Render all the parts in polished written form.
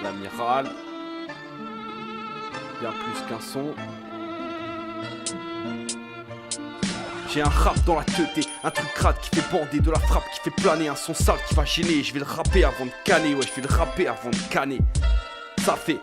l'amiral. Bien plus qu'un son. J'ai un rap dans la teuté, un truc crade qui fait bander, de la frappe qui fait planer, un son sale qui va gêner. Je vais le rapper avant de canner, ouais je vais le rapper avant de canner. Ça fait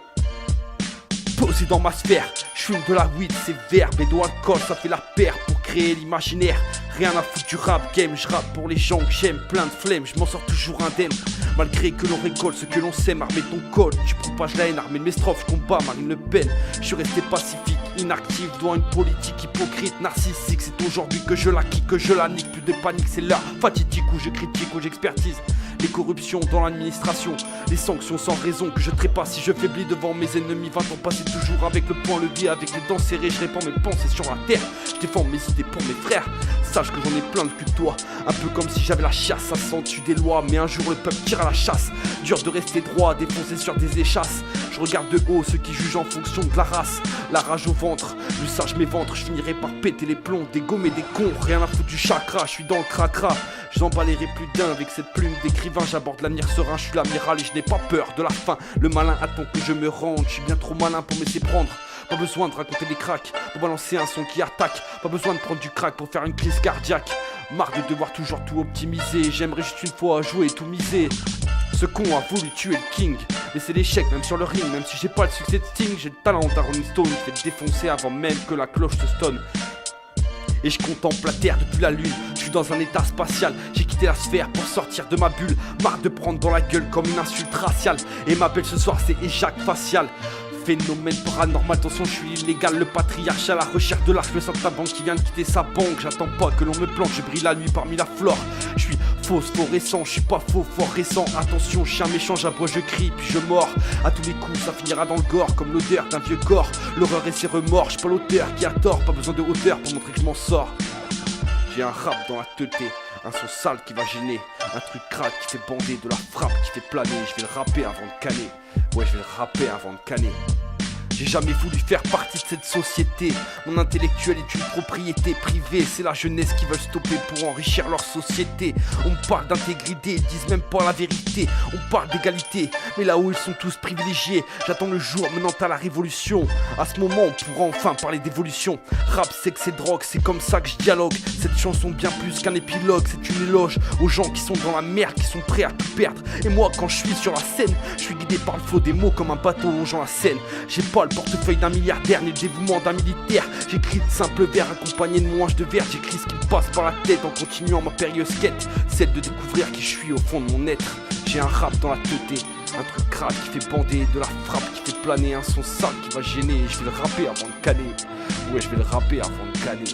posé dans ma sphère, je fume de la weed, c'est verbe et de l'alcool, ça fait la paire pour créer l'imaginaire. Rien à foutre du rap game, je rappe pour les gens que j'aime, plein de flemme, je m'en sors toujours indemne. Malgré que l'on récolte ce que l'on sème, armé de ton col, tu propages la haine, armé de mes strophes, je combat Marine Le Pen. Je suis resté pacifique, inactif, devant une politique hypocrite, narcissique. C'est aujourd'hui que je la kick, que je la nique, plus de panique, c'est là, fatidique où je critique, où j'expertise. Les corruptions dans l'administration, les sanctions sans raison que je trépasse si je faiblis devant mes ennemis. 20 ans passés toujours avec le poing levé, avec les dents serrées, je répands mes pensées sur la terre. Je défends mes idées pour mes frères, sache que j'en ai plein le cul de toi. Un peu comme si j'avais la chasse à sang dessus des lois, mais un jour le peuple tire à la chasse. Dur de rester droit, défoncé sur des échasses. Je regarde de haut ceux qui jugent en fonction de la race. La rage au ventre, le sage mes ventres, je finirai par péter les plombs, dégommer des cons. Rien à foutre du chakra, je suis dans le cracra. J'en balayerai plus d'un avec cette plume d'écrivain. J'aborde l'avenir serein, je suis l'amiral et je n'ai pas peur de la fin. Le malin attend que je me rende, je suis bien trop malin pour me laisser prendre. Pas besoin de raconter des cracks, pour balancer un son qui attaque. Pas besoin de prendre du crack pour faire une crise cardiaque. Marre de devoir toujours tout optimiser, j'aimerais juste une fois jouer et tout miser. Ce con a voulu tuer le king, mais c'est l'échec même sur le ring. Même si j'ai pas le succès de Sting, j'ai le talent d'un Rolling Stone. Je vais te défoncer avant même que la cloche te stonne. Et je contemple la terre depuis la lune, je suis dans un état spatial. J'ai quitté la sphère pour sortir de ma bulle. Marre de prendre dans la gueule comme une insulte raciale. Et ma belle ce soir c'est éjac facial. Phénomène paranormal, attention je suis illégal. Le patriarche à la recherche de l'arche, le saltimbanque qui vient de quitter sa banque. J'attends pas que l'on me plante, je brille la nuit parmi la flore. Je suis phosphorescent, je suis pas faux, fort récent. Attention, chien méchant, j'aboie, je crie, puis je mords. À tous les coups, ça finira dans le gore, comme l'odeur d'un vieux corps. L'horreur et ses remords, je suis pas l'auteur qui a tort. Pas besoin de hauteur pour montrer que je m'en sors. J'ai un rap dans la teuté, un son sale qui va gêner. Un truc crade qui fait bander, de la frappe qui fait planer. Je vais le rapper avant de canner, ouais je vais le rapper avant de canner. J'ai jamais voulu faire partie de cette société. Mon intellectuel est une propriété privée. C'est la jeunesse qui veut stopper pour enrichir leur société. On me parle d'intégrité, ils disent même pas la vérité. On parle d'égalité, mais là-haut ils sont tous privilégiés. J'attends le jour menant à la révolution. À ce moment on pourra enfin parler d'évolution. Rap, sexe et drogue, c'est comme ça que je dialogue. Cette chanson bien plus qu'un épilogue, c'est une éloge aux gens qui sont dans la merde, qui sont prêts à tout perdre. Et moi quand je suis sur la scène, je suis guidé par le flot des mots comme un bateau longeant la Seine. J'ai pas le portefeuille d'un milliardaire ni le dévouement d'un militaire. J'écris de simples vers accompagnés de mon hanche de verre. J'écris ce qui me passe par la tête en continuant ma périlleuse quête, celle de découvrir qui je suis au fond de mon être. J'ai un rap dans la teuté, un truc crade qui fait bander, de la frappe qui fait planer, un son sale qui va gêner. Je vais le rapper avant de canner, ouais je vais le rapper avant de canner.